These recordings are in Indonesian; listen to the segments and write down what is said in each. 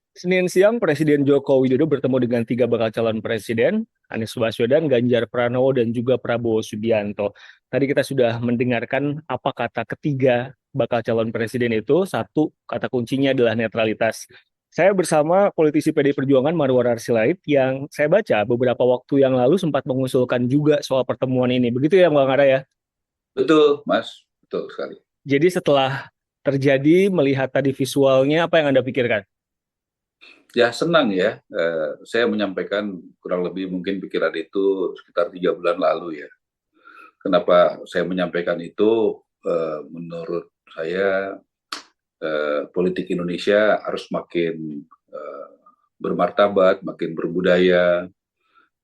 Senin siang, Presiden Joko Widodo bertemu dengan tiga bakal calon presiden, Anies Baswedan, Ganjar Pranowo, dan juga Prabowo Subianto. Tadi kita sudah mendengarkan apa kata ketiga bakal calon presiden itu. Satu, kata kuncinya adalah netralitas. Saya bersama politisi PD Perjuangan Marwar Arsirait yang saya baca beberapa waktu yang lalu sempat mengusulkan juga soal pertemuan ini. Begitu ya, Bang Ara ya? Betul, Mas. Betul sekali. Jadi setelah terjadi, melihat tadi visualnya, apa yang Anda pikirkan? Ya, senang ya. Saya menyampaikan kurang lebih mungkin pikiran itu sekitar 3 bulan lalu ya. Kenapa saya menyampaikan itu? Menurut saya, politik Indonesia harus makin bermartabat, makin berbudaya,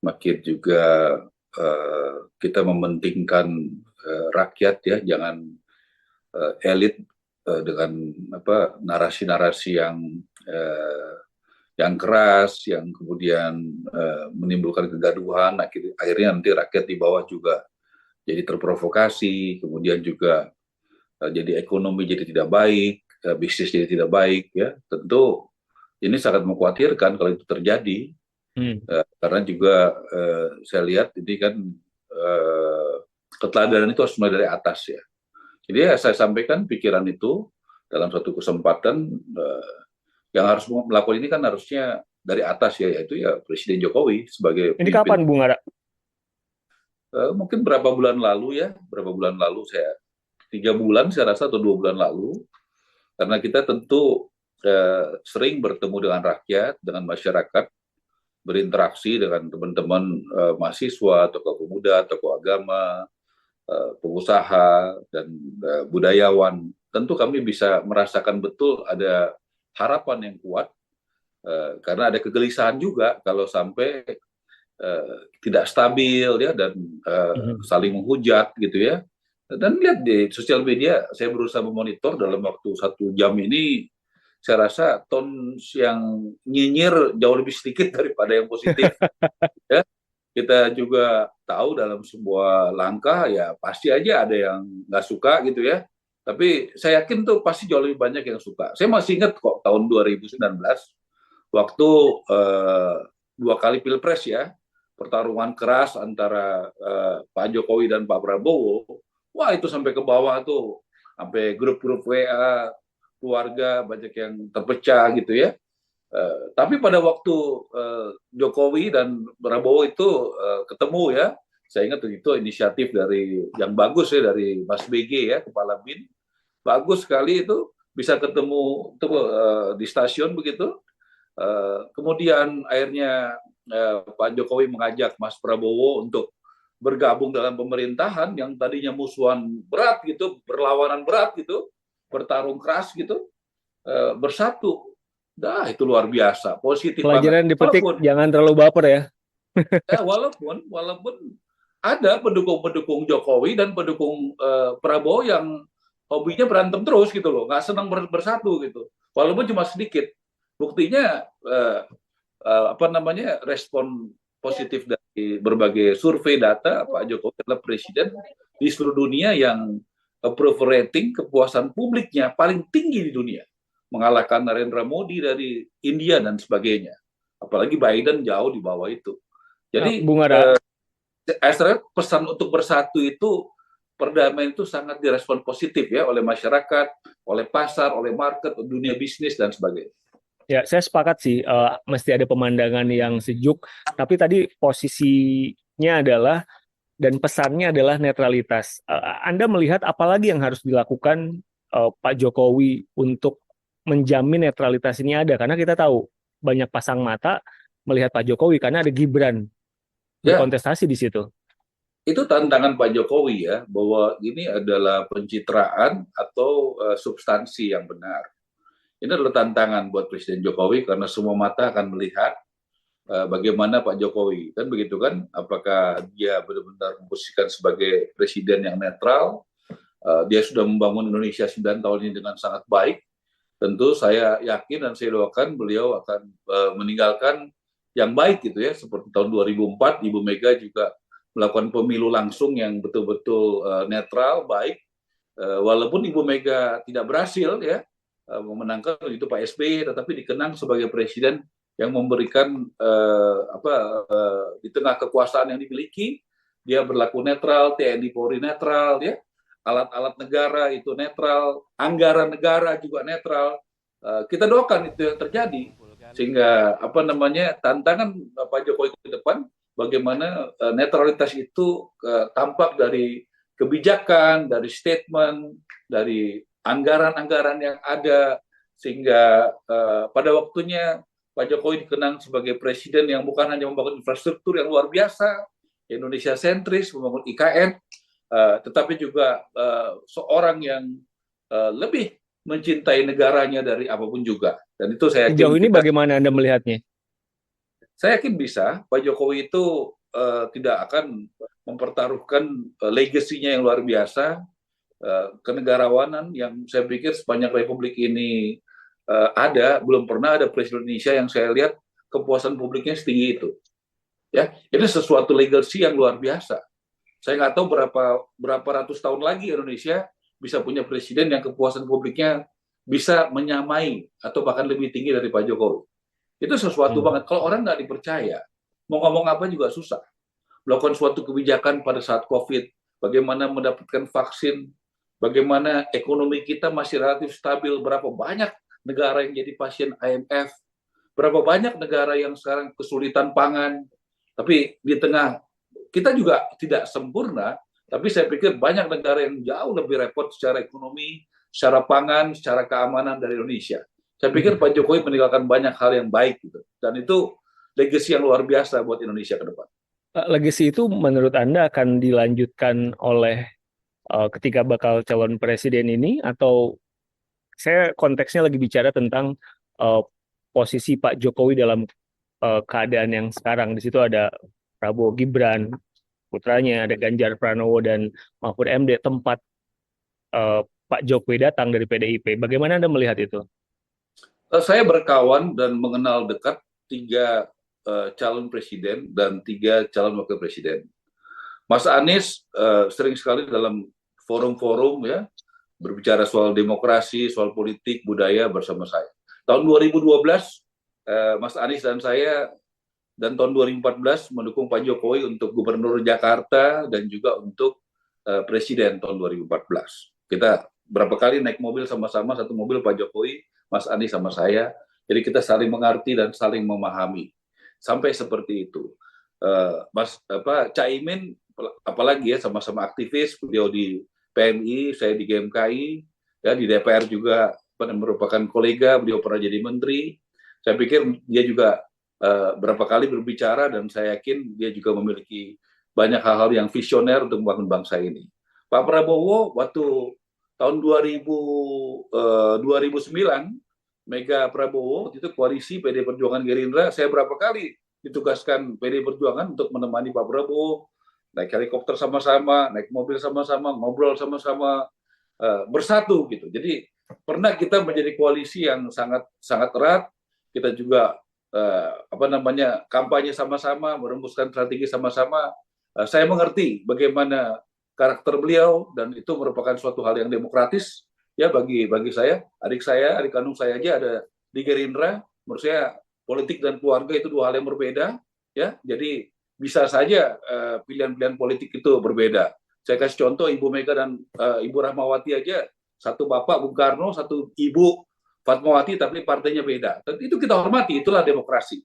makin juga kita mementingkan rakyat ya, jangan elit dengan narasi-narasi uh, yang keras, yang kemudian menimbulkan kegaduhan, akhirnya nanti rakyat di bawah juga jadi terprovokasi, kemudian juga jadi ekonomi jadi tidak baik, bisnis jadi tidak baik, ya tentu ini sangat mengkhawatirkan kalau itu terjadi, Hmm. karena juga saya lihat ini kan keteladanan itu harus mulai dari atas ya. Jadi ya saya sampaikan pikiran itu dalam suatu kesempatan, yang harus melakukan ini kan harusnya dari atas ya, yaitu ya Presiden Jokowi sebagai Ini pemimpin. kapan, Bung Ara? Mungkin berapa bulan lalu ya, berapa bulan lalu, saya 3 bulan saya rasa atau 2 bulan lalu, karena kita tentu sering bertemu dengan rakyat, dengan masyarakat, berinteraksi dengan teman-teman mahasiswa, tokoh pemuda, tokoh agama, pengusaha, dan budayawan. Tentu kami bisa merasakan betul ada harapan yang kuat, karena ada kegelisahan juga kalau sampai tidak stabil ya, dan Mhm. saling menghujat gitu ya. Dan lihat di sosial media, saya berusaha memonitor dalam waktu 1 jam ini, saya rasa tone yang nyinyir jauh lebih sedikit daripada yang positif. Ya, kita juga tahu dalam sebuah langkah ya pasti aja ada yang nggak suka gitu ya. Tapi saya yakin tuh pasti jauh lebih banyak yang suka. Saya masih ingat kok tahun 2019 waktu eh, 2 kali pilpres ya, pertarungan keras antara Pak Jokowi dan Pak Prabowo. Wah, itu sampai ke bawah tuh, sampai grup-grup WA keluarga banyak yang terpecah gitu ya. Tapi pada waktu Jokowi dan Prabowo itu ketemu ya, saya ingat itu inisiatif dari yang bagus ya, dari Mas BG ya, Kepala BIN, bagus sekali itu bisa ketemu tuh, di stasiun begitu. Kemudian akhirnya Pak Jokowi mengajak Mas Prabowo untuk bergabung dalam pemerintahan yang tadinya musuhan berat gitu, berlawanan berat gitu, bertarung keras gitu, bersatu. Dah, itu luar biasa, positif banget. Pelajaran dipetik, Walaupun jangan terlalu baper ya. walaupun ada pendukung-pendukung Jokowi dan pendukung Prabowo yang hobinya berantem terus gitu loh, nggak senang bersatu gitu. Walaupun cuma sedikit. Buktinya apa namanya, respon positif dari berbagai survei data, Pak Jokowi adalah presiden di seluruh dunia yang approval rating, kepuasan publiknya paling tinggi di dunia, mengalahkan Narendra Modi dari India dan sebagainya. Apalagi Biden jauh di bawah itu. Jadi Bung Ara, pesan untuk bersatu itu, perdamaian itu sangat direspon positif ya oleh masyarakat, oleh pasar, oleh market, dunia bisnis dan sebagainya. ya saya sepakat sih, mesti ada pemandangan yang sejuk, tapi tadi posisinya adalah dan pesannya adalah netralitas. Anda melihat apalagi yang harus dilakukan Pak Jokowi untuk menjamin netralitas ini ada? Karena kita tahu banyak pasang mata melihat Pak Jokowi karena ada Gibran Ya, berkontestasi di situ. itu tantangan Pak Jokowi ya, bahwa ini adalah pencitraan atau substansi yang benar. Ini adalah tantangan buat Presiden Jokowi karena semua mata akan melihat bagaimana Pak Jokowi, kan begitu kan, apakah dia benar-benar memposisikan sebagai presiden yang netral. Dia sudah membangun Indonesia 9 tahun ini dengan sangat baik. Tentu saya yakin dan saya doakan beliau akan meninggalkan yang baik gitu ya, seperti tahun 2004 Ibu Mega juga melakukan pemilu langsung yang betul-betul netral, baik. Walaupun Ibu Mega tidak berhasil ya, memenangkan itu Pak SBY, tetapi dikenang sebagai presiden yang memberikan di tengah kekuasaan yang dimiliki, dia berlaku netral, TNI Polri netral, ya, alat-alat negara itu netral, anggaran negara juga netral. Kita doakan itu yang terjadi, sehingga tantangan Pak Jokowi ke depan bagaimana netralitas itu tampak dari kebijakan, dari statement, dari anggaran-anggaran yang ada, sehingga pada waktunya Pak Jokowi dikenang sebagai presiden yang bukan hanya membangun infrastruktur yang luar biasa, Indonesia sentris, membangun IKN, tetapi juga seorang yang lebih mencintai negaranya dari apapun juga. Dan itu Sejauh ini bagaimana Anda melihatnya? Saya yakin bisa. Pak Jokowi itu tidak akan mempertaruhkan legasinya yang luar biasa, kenegarawanan yang saya pikir sepanjang Republik ini belum pernah ada presiden Indonesia yang saya lihat kepuasan publiknya setinggi itu. Ya, ini sesuatu legacy yang luar biasa. Saya nggak tahu berapa ratus tahun lagi Indonesia bisa punya presiden yang kepuasan publiknya bisa menyamai atau bahkan lebih tinggi dari Pak Jokowi. Itu sesuatu banget. Kalau orang nggak dipercaya, mau ngomong apa juga susah. Melakukan suatu kebijakan pada saat COVID, bagaimana mendapatkan vaksin, bagaimana ekonomi kita masih relatif stabil, berapa banyak negara yang jadi pasien IMF, berapa banyak negara yang sekarang kesulitan pangan, tapi di tengah kita juga tidak sempurna, tapi saya pikir banyak negara yang jauh lebih repot secara ekonomi, secara pangan, secara keamanan dari Indonesia. Saya pikir Pak Jokowi meninggalkan banyak hal yang baik gitu. Dan itu legacy yang luar biasa buat Indonesia ke depan. Legacy itu menurut Anda akan dilanjutkan oleh ketika bakal calon presiden ini, atau saya konteksnya lagi bicara tentang uh, posisi Pak Jokowi dalam keadaan yang sekarang. Di situ ada Prabowo Gibran, putranya, ada Ganjar Pranowo dan Mahfud MD, tempat Pak Jokowi datang dari PDIP. Bagaimana Anda melihat itu? Saya berkawan dan mengenal dekat 3 calon presiden dan 3 calon wakil presiden. Mas Anies sering sekali dalam forum-forum ya berbicara soal demokrasi, soal politik, budaya bersama saya. Tahun 2012 Mas Anies dan saya, dan tahun 2014 mendukung Pak Jokowi untuk Gubernur Jakarta dan juga untuk Presiden tahun 2014. Kita berapa kali naik mobil sama-sama, satu mobil Pak Jokowi, Mas Anies sama saya. Jadi kita saling mengerti dan saling memahami. Sampai seperti itu. Caimin apalagi ya, sama-sama aktivis, beliau di PMI, saya di GMKI, ya di DPR juga merupakan kolega, beliau pernah jadi menteri. Saya pikir dia juga berapa kali berbicara dan saya yakin dia juga memiliki banyak hal-hal yang visioner untuk membangun bangsa ini. Pak Prabowo waktu tahun 2009, Mega Prabowo itu koalisi PD Perjuangan Gerindra, saya berapa kali ditugaskan PD Perjuangan untuk menemani Pak Prabowo, naik helikopter sama-sama, naik mobil sama-sama, ngobrol sama-sama, bersatu gitu. Jadi pernah kita menjadi koalisi yang sangat sangat erat. Kita juga kampanye sama-sama, merumuskan strategi sama-sama. Saya mengerti bagaimana karakter beliau dan itu merupakan suatu hal yang demokratis ya bagi saya, adik kandung saya aja ada di Gerindra. Menurut saya politik dan keluarga itu 2 hal yang berbeda ya. Jadi bisa saja pilihan-pilihan politik itu berbeda. Saya kasih contoh Ibu Mega dan Ibu Rahmawati aja, satu bapak Bung Karno, satu ibu Fatmawati, tapi partainya beda. Dan itu kita hormati, itulah demokrasi.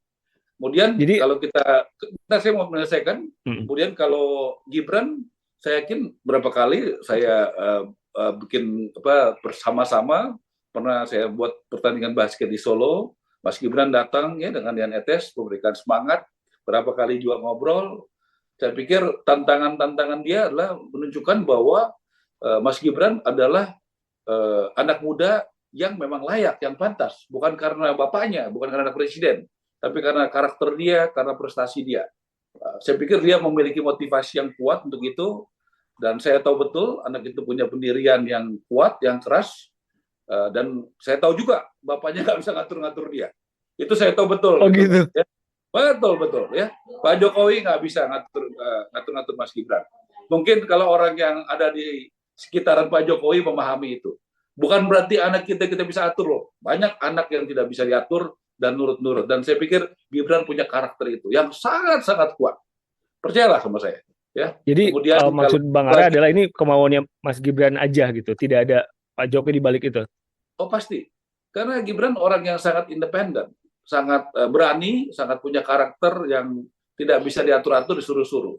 Kemudian kalau saya mau menyelesaikan, kemudian kalau Gibran, saya yakin berapa kali saya bikin bersama-sama, pernah saya buat pertandingan basket di Solo, Mas Gibran datang ya dengan Yan Etes, memberikan semangat, berapa kali juga ngobrol. Saya pikir tantangan dia adalah menunjukkan bahwa Mas Gibran adalah anak muda yang memang layak, yang pantas, bukan karena bapaknya, bukan karena presiden, tapi karena karakter dia, karena prestasi dia. Saya pikir dia memiliki motivasi yang kuat untuk itu, dan saya tahu betul anak itu punya pendirian yang kuat, yang keras, dan saya tahu juga bapaknya nggak bisa ngatur-ngatur dia. Itu saya tahu betul. Oh gitu. Ya. Betul ya. Pak Jokowi nggak bisa ngatur-ngatur Mas Gibran. Mungkin kalau orang yang ada di sekitaran Pak Jokowi memahami itu. Bukan berarti anak kita bisa atur loh. Banyak anak yang tidak bisa diatur dan nurut-nurut. Dan saya pikir Gibran punya karakter itu yang sangat-sangat kuat. Percayalah sama saya. Ya. Jadi Kemudian kalau maksud Bang Ara lagi, adalah ini kemauannya Mas Gibran aja gitu, tidak ada Pak Jokowi di balik itu. oh pasti. Karena Gibran orang yang sangat independen, sangat berani, sangat punya karakter yang tidak bisa diatur-atur, disuruh-suruh.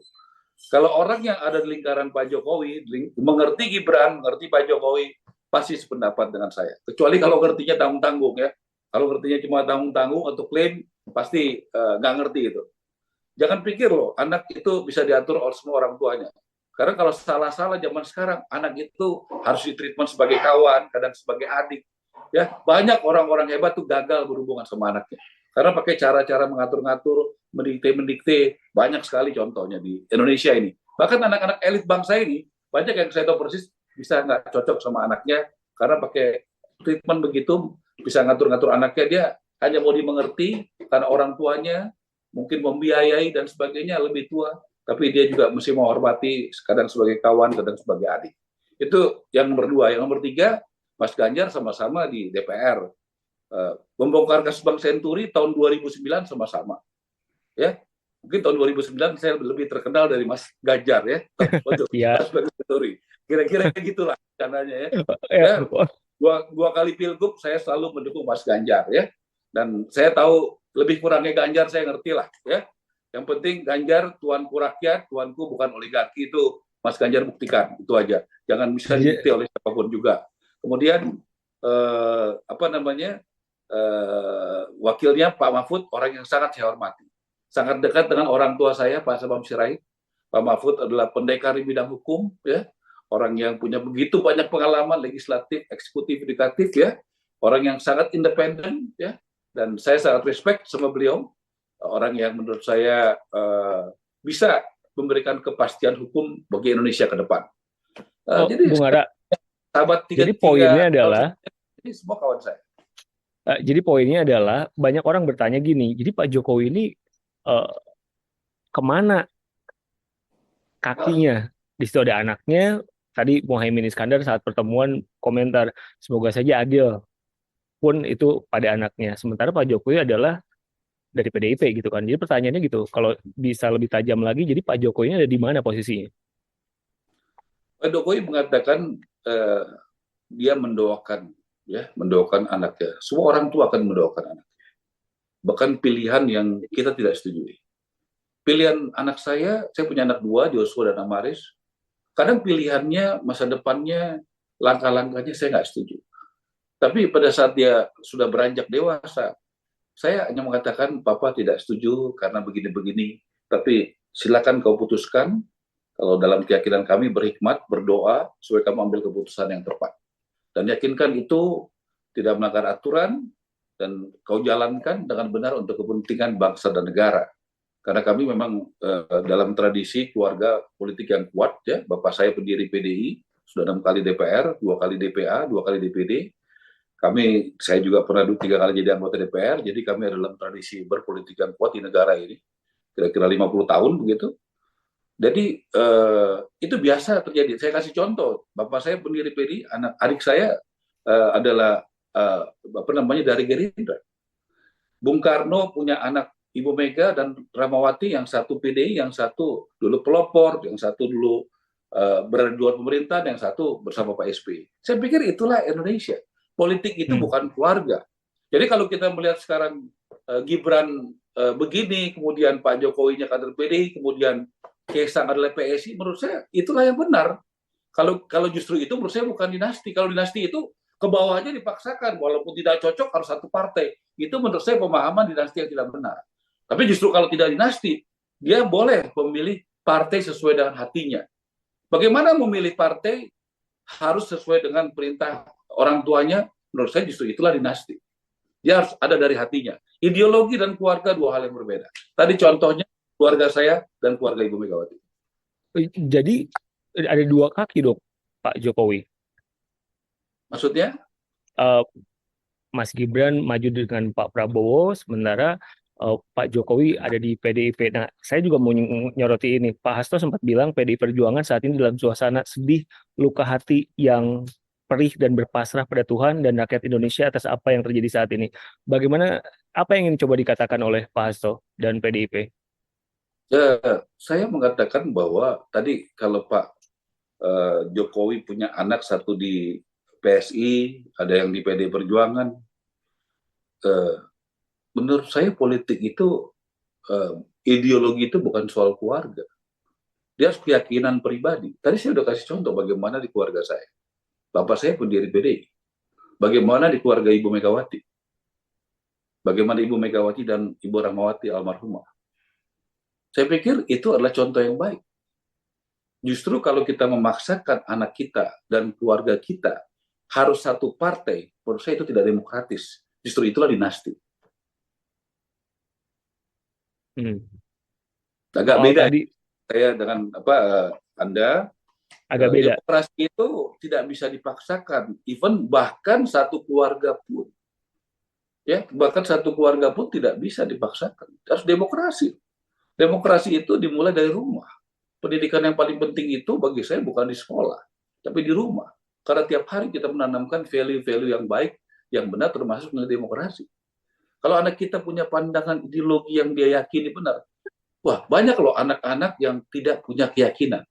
Kalau orang yang ada di lingkaran Pak Jokowi, mengerti Gibran, mengerti Pak Jokowi, pasti sependapat dengan saya. Kecuali kalau ngertinya tanggung-tanggung ya. Kalau ngertinya cuma tanggung-tanggung atau klaim, pasti nggak ngerti itu. Jangan pikir loh, anak itu bisa diatur oleh semua orang tuanya. Karena kalau salah-salah zaman sekarang, anak itu harus ditreatment sebagai kawan, kadang sebagai adik. Ya, banyak orang-orang hebat tuh gagal berhubungan sama anaknya. Karena pakai cara-cara mengatur-ngatur, mendikte, banyak sekali contohnya di Indonesia ini. Bahkan anak-anak elit bangsa ini, banyak yang saya tahu persis bisa nggak cocok sama anaknya, karena pakai treatment begitu, bisa ngatur-ngatur anaknya, dia hanya mau dimengerti karena orang tuanya mungkin membiayai dan sebagainya lebih tua, tapi dia juga mesti menghormati, kadang sebagai kawan, kadang sebagai adik. Itu yang nomor dua. Yang nomor tiga, Mas Ganjar sama-sama di DPR. Membongkar kasus Bank Senturi tahun 2009 sama-sama. Ya, mungkin tahun 2009 saya lebih terkenal dari Mas Ganjar ya. Iya. Bank Senturi. Kira-kira gitulah caranya ya. Ya, Ya, dua kali pilgub saya selalu mendukung Mas Ganjar ya. Dan saya tahu lebih kurangnya Ganjar saya ngerti lah ya. Yang penting Ganjar tuanku rakyat, tuanku bukan oligarki, itu Mas Ganjar buktikan, itu aja. Jangan bisa dibukti oleh siapapun juga. Kemudian wakilnya Pak Mahfud orang yang sangat saya hormati, sangat dekat dengan orang tua saya Pak Sabam Sirait. Pak Mahfud adalah pendekar di bidang hukum, ya, orang yang punya begitu banyak pengalaman legislatif, eksekutif, yudikatif, ya, orang yang sangat independen, ya, dan saya sangat respect sama beliau, orang yang menurut saya bisa memberikan kepastian hukum bagi Indonesia ke depan. Jadi Bung Ara, sahabat jadi poinnya adalah, ini semua kawan saya. banyak orang bertanya gini, jadi Pak Jokowi ini kemana kakinya? Di situ ada anaknya. Tadi Muhaimin Iskandar saat pertemuan komentar, semoga saja adil pun itu pada anaknya. Sementara Pak Jokowi adalah dari PDIP gitu kan. Jadi pertanyaannya gitu, kalau bisa lebih tajam lagi, jadi Pak Jokowi ini ada di mana posisinya? Pak Jokowi mengatakan dia mendoakan anaknya. Semua orang tua akan mendoakan anaknya. Bahkan pilihan yang kita tidak setujui. Pilihan anak saya punya anak dua, Joshua dan Amaris. Kadang pilihannya, masa depannya, langkah-langkahnya saya nggak setuju. Tapi pada saat dia sudah beranjak dewasa, saya hanya mengatakan, Papa tidak setuju karena begini-begini. Tapi silakan kau putuskan. Kalau dalam keyakinan kami berhikmat, berdoa, supaya kamu ambil keputusan yang tepat. Dan yakinkan itu tidak melanggar aturan, dan kau jalankan dengan benar untuk kepentingan bangsa dan negara. Karena kami memang dalam tradisi keluarga politik yang kuat, ya. Bapak saya pendiri PDI, sudah 6 kali DPR, 2 kali DPA, 2 kali DPD. Saya juga pernah 3 kali jadi anggota DPR, jadi kami dalam tradisi berpolitik yang kuat di negara ini, kira-kira 50 tahun begitu. Jadi itu biasa terjadi. Saya kasih contoh, bapak saya pendiri PDI, adik saya adalah dari Gerindra. Bung Karno punya anak Ibu Mega dan Rahmawati, yang satu PDI, yang satu dulu pelopor, yang satu dulu berada di luar pemerintahan, yang satu bersama Pak SBY. Saya pikir itulah Indonesia. Politik itu bukan keluarga. Jadi kalau kita melihat sekarang Gibran begini, kemudian Pak Jokowinya kader PDI, kemudian Kaisang adalah PSI, menurut saya itulah yang benar. Kalau justru itu menurut saya bukan dinasti. Kalau dinasti itu ke bawahnya dipaksakan, walaupun tidak cocok harus satu partai. Itu menurut saya pemahaman dinasti yang tidak benar. Tapi justru kalau tidak dinasti, dia boleh memilih partai sesuai dengan hatinya. Bagaimana memilih partai harus sesuai dengan perintah orang tuanya, menurut saya justru itulah dinasti. Dia harus ada dari hatinya. Ideologi dan keluarga dua hal yang berbeda. Tadi contohnya keluarga saya dan keluarga Ibu Megawati. Jadi ada dua kaki dong Pak Jokowi. Maksudnya? Mas Gibran maju dengan Pak Prabowo, sementara Pak Jokowi ada di PDIP. Nah, saya juga mau nyoroti ini. Pak Hasto sempat bilang PDI Perjuangan saat ini dalam suasana sedih, luka hati yang perih dan berpasrah pada Tuhan dan rakyat Indonesia atas apa yang terjadi saat ini. Bagaimana, apa yang ingin coba dikatakan oleh Pak Hasto dan PDIP? Ya, saya mengatakan bahwa tadi kalau Pak Jokowi punya anak satu di PSI, ada yang di PD Perjuangan, eh, menurut saya politik itu, eh, ideologi itu bukan soal keluarga. Dia harus keyakinan pribadi. Tadi saya sudah kasih contoh bagaimana di keluarga saya. Bapak saya pendiri PDI. Bagaimana di keluarga Ibu Megawati. Bagaimana Ibu Megawati dan Ibu Rahmawati almarhumah. Saya pikir itu adalah contoh yang baik. Justru kalau kita memaksakan anak kita dan keluarga kita harus satu partai, menurut saya itu tidak demokratis. Justru itulah dinasti. Hmm. Agak Soal beda tadi saya dengan Anda. agak beda. Demokrasi itu tidak bisa dipaksakan. Even bahkan satu keluarga pun, ya bahkan satu keluarga pun tidak bisa dipaksakan. Harus demokrasi. Demokrasi itu dimulai dari rumah. Pendidikan yang paling penting itu bagi saya bukan di sekolah, tapi di rumah. Karena tiap hari kita menanamkan value-value yang baik, yang benar termasuk dengan demokrasi. Kalau anak kita punya pandangan ideologi yang dia yakini benar, wah banyak loh anak-anak yang tidak punya keyakinan.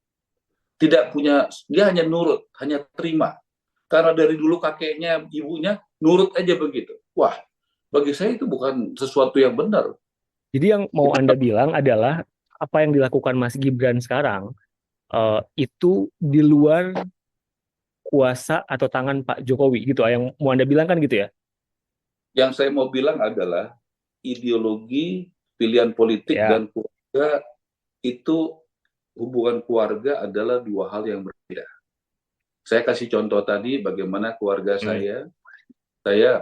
Tidak punya, dia hanya nurut, hanya terima. Karena dari dulu kakeknya, ibunya, nurut aja begitu. Wah, bagi saya itu bukan sesuatu yang benar. Jadi yang mau Anda bilang adalah apa yang dilakukan Mas Gibran sekarang itu di luar kuasa atau tangan Pak Jokowi gitu. Yang mau Anda bilang kan gitu ya? Yang saya mau bilang adalah ideologi, pilihan politik, Ya. dan keluarga itu, hubungan keluarga adalah dua hal yang berbeda. Saya kasih contoh tadi bagaimana keluarga Hmm.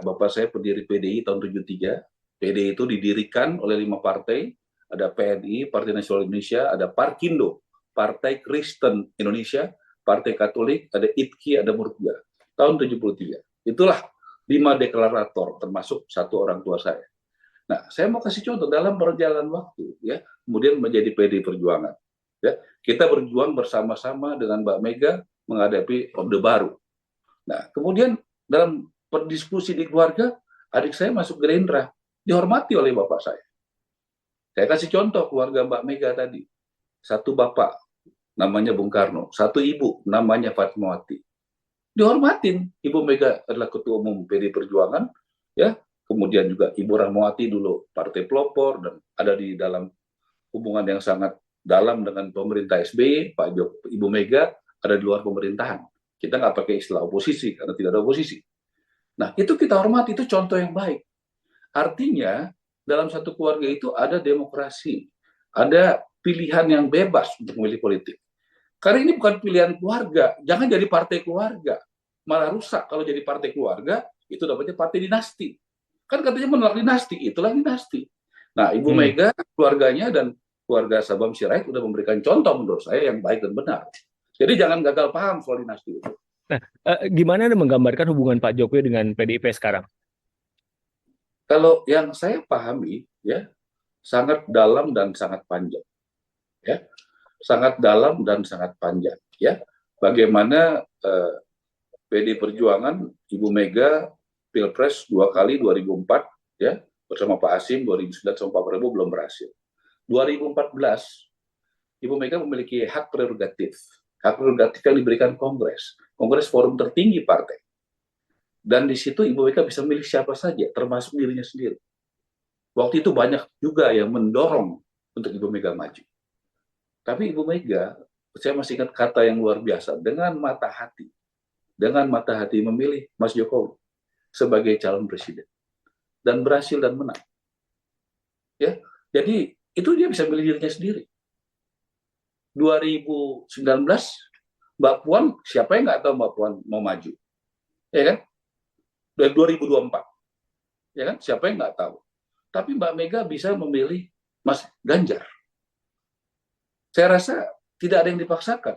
Bapak saya pendiri PDI tahun 73. PDI itu didirikan oleh 5 partai, ada PNI, Partai Nasional Indonesia, ada Parkindo, Partai Kristen Indonesia, Partai Katolik, ada IPKI, ada Murga. Tahun 73. Itulah 5 deklarator, termasuk satu orang tua saya. Nah, saya mau kasih contoh dalam perjalanan waktu, ya, kemudian menjadi PDI Perjuangan. Ya, kita berjuang bersama-sama dengan Mbak Mega menghadapi Orde Baru. Nah, kemudian dalam berdiskusi di keluarga, adik saya masuk Gerindra, dihormati oleh bapak saya. Saya kasih contoh keluarga Mbak Mega tadi. Satu bapak, namanya Bung Karno. Satu ibu, namanya Fatmawati. Dihormatin. Ibu Mega adalah ketua umum PDI Perjuangan, ya. Kemudian juga Ibu Rahmawati dulu partai pelopor dan ada di dalam hubungan yang sangat dalam dengan pemerintah SBY, Ibu Mega ada di luar pemerintahan. Kita nggak pakai istilah oposisi karena tidak ada oposisi. Nah, itu kita hormati, itu contoh yang baik. Artinya, dalam satu keluarga itu ada demokrasi, ada pilihan yang bebas untuk memilih politik. Karena ini bukan pilihan keluarga, jangan jadi partai keluarga. Malah rusak kalau jadi partai keluarga, itu namanya partai dinasti. Kan katanya menolak dinasti, itulah dinasti. Nah, Ibu Mega, keluarganya, dan keluarga Sabam Sirait sudah memberikan contoh menurut saya yang baik dan benar. Jadi jangan gagal paham soal dinasti itu. Nah, gimana Anda menggambarkan hubungan Pak Jokowi dengan PDIP sekarang? Kalau yang saya pahami, ya, sangat dalam dan sangat panjang, ya, sangat dalam dan sangat panjang, ya. Bagaimana PD Perjuangan, Ibu Mega, Pilpres 2 kali, 2004, ya, bersama Pak Hasim, 2009 sama Pak Prabowo belum berhasil. 2014, Ibu Mega memiliki hak prerogatif. Hak prerogatif yang diberikan Kongres. Kongres forum tertinggi partai. Dan di situ Ibu Mega bisa memilih siapa saja, termasuk dirinya sendiri. Waktu itu banyak juga yang mendorong untuk Ibu Mega maju. Tapi Ibu Mega, saya masih ingat kata yang luar biasa, dengan mata hati memilih Mas Jokowi sebagai calon presiden. Dan berhasil dan menang. Ya, jadi itu dia bisa memilih dirinya sendiri. 2019, Mbak Puan, siapa yang nggak tahu Mbak Puan mau maju? Ya kan? Dan 2024, ya kan? Siapa yang nggak tahu? Tapi Mbak Mega bisa memilih Mas Ganjar. Saya rasa tidak ada yang dipaksakan.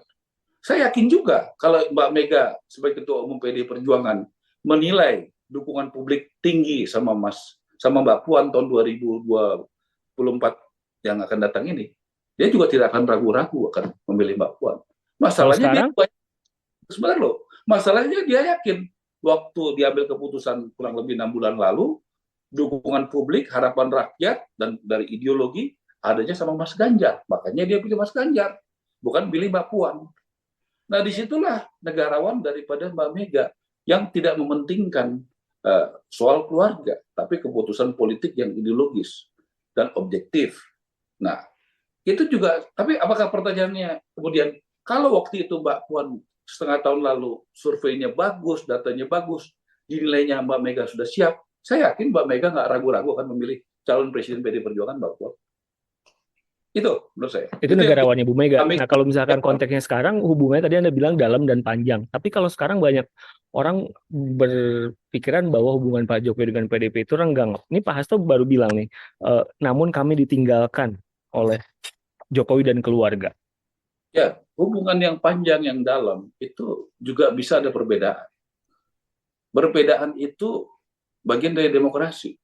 Saya yakin juga kalau Mbak Mega sebagai Ketua Umum PDI Perjuangan menilai dukungan publik tinggi sama Mbak Puan tahun 2024 yang akan datang ini, dia juga tidak akan ragu-ragu akan memilih Mbak Puan. Kalau Masalahnya dia sekarang, sebenarnya loh, Masalahnya dia yakin waktu diambil keputusan kurang lebih 6 bulan lalu, dukungan publik, harapan rakyat, dan dari ideologi adanya sama Mas Ganjar. Makanya dia pilih Mas Ganjar, bukan pilih Mbak Puan. Nah, disitulah negarawan daripada Mbak Mega yang tidak mementingkan soal keluarga, tapi keputusan politik yang ideologis dan objektif. Nah, itu juga, tapi apakah pertanyaannya kemudian, kalau waktu itu Mbak Puan setengah tahun lalu surveinya bagus, datanya bagus, dinilainya Mbak Mega sudah siap, saya yakin Mbak Mega nggak ragu-ragu akan memilih calon presiden PD Perjuangan Mbak Puan. Itu menurut saya. Itu negarawannya Bu Mega. Kami, Nah, kalau misalkan konteksnya sekarang, hubungannya tadi Anda bilang dalam dan panjang. Tapi kalau sekarang banyak orang berpikiran bahwa hubungan Pak Jokowi dengan PDIP itu renggang. Ini Pak Hasto baru bilang nih, namun kami ditinggalkan oleh Jokowi dan keluarga. ya, hubungan yang panjang, yang dalam, itu juga bisa ada perbedaan. Perbedaan itu bagian dari demokrasi.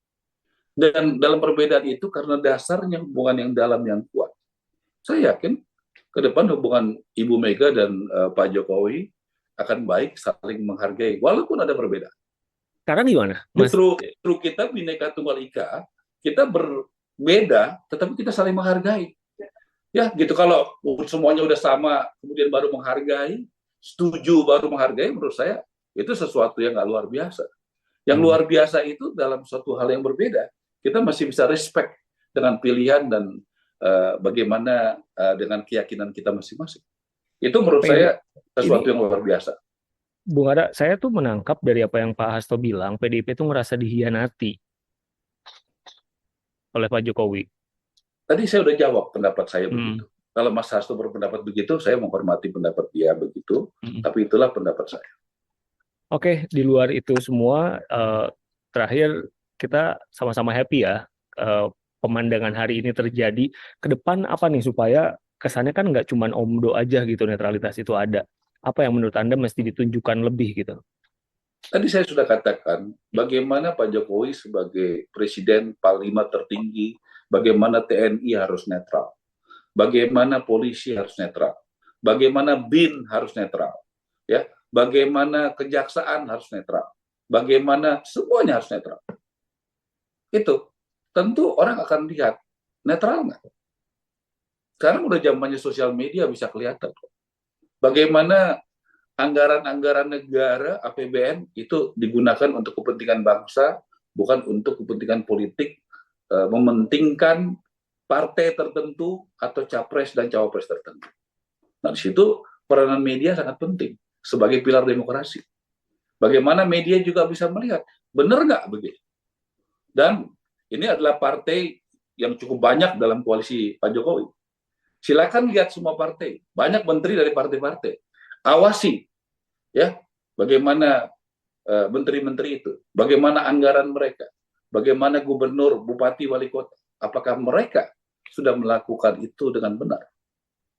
Dan dalam perbedaan itu karena dasarnya hubungan yang dalam yang kuat. Saya yakin ke depan hubungan Ibu Mega dan Pak Jokowi akan baik, saling menghargai, walaupun ada perbedaan. Sekarang gimana, Mas? Justru kita Bhinneka Tunggal Ika, kita berbeda, tetapi kita saling menghargai. Ya, gitu. Kalau semuanya udah sama, kemudian baru menghargai, setuju baru menghargai, menurut saya itu sesuatu yang nggak luar biasa. Yang luar biasa itu dalam suatu hal yang berbeda, kita masih bisa respect dengan pilihan dan bagaimana dengan keyakinan kita masing-masing. Itu menurut saya sesuatu yang luar biasa. Bung Ara, saya tuh menangkap dari apa yang Pak Hasto bilang, PDIP itu ngerasa dihianati oleh Pak Jokowi. Tadi saya udah jawab pendapat saya begitu. Kalau Mas Hasto berpendapat begitu, saya menghormati pendapat dia begitu, tapi itulah pendapat saya. Oke, di luar itu semua, terakhir kita sama-sama happy ya, pemandangan hari ini terjadi. Ke depan apa nih supaya kesannya kan nggak cuma omdo aja gitu, netralitas itu ada. Apa yang menurut Anda mesti ditunjukkan lebih gitu? Tadi saya sudah katakan bagaimana Pak Jokowi sebagai presiden panglima tertinggi, bagaimana TNI harus netral, bagaimana polisi harus netral, bagaimana BIN harus netral, ya, bagaimana kejaksaan harus netral, bagaimana semuanya harus netral. Itu tentu orang akan lihat netral nggak. Sekarang udah zamannya sosial media, bisa kelihatan bagaimana anggaran-anggaran negara APBN itu digunakan untuk kepentingan bangsa, bukan untuk kepentingan politik, mementingkan partai tertentu atau capres dan cawapres tertentu. Nah, di situ peranan media sangat penting sebagai pilar demokrasi. Bagaimana media juga bisa melihat, benar nggak begitu? Dan ini adalah partai yang cukup banyak dalam koalisi Pak Jokowi. Silakan lihat semua partai, banyak menteri dari partai-partai. Awasi, ya, bagaimana menteri-menteri itu, bagaimana anggaran mereka, bagaimana gubernur, bupati, wali kota, apakah mereka sudah melakukan itu dengan benar.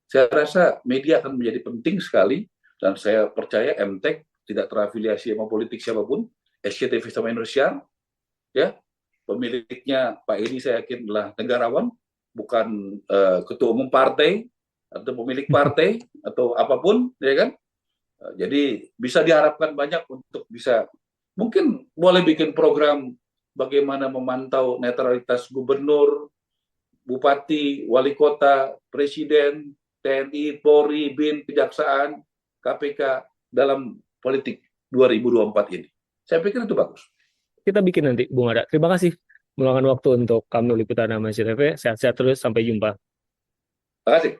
Saya rasa media akan menjadi penting sekali, dan saya percaya MTEK tidak terafiliasi sama politik siapapun, SCTV sama Indonesia, ya, pemiliknya Pak Edi saya yakin adalah negarawan, bukan ketua umum partai atau pemilik partai atau apapun, ya kan? Jadi bisa diharapkan banyak untuk bisa, mungkin boleh bikin program bagaimana memantau netralitas gubernur, bupati, wali kota, presiden, TNI, Polri, BIN, Kejaksaan, KPK dalam politik 2024 ini. Saya pikir itu bagus. Kita bikin nanti, Bung Ara. Terima kasih meluangkan waktu untuk kami Liputan Amasi TV. Sehat-sehat terus, sampai jumpa. Terima kasih.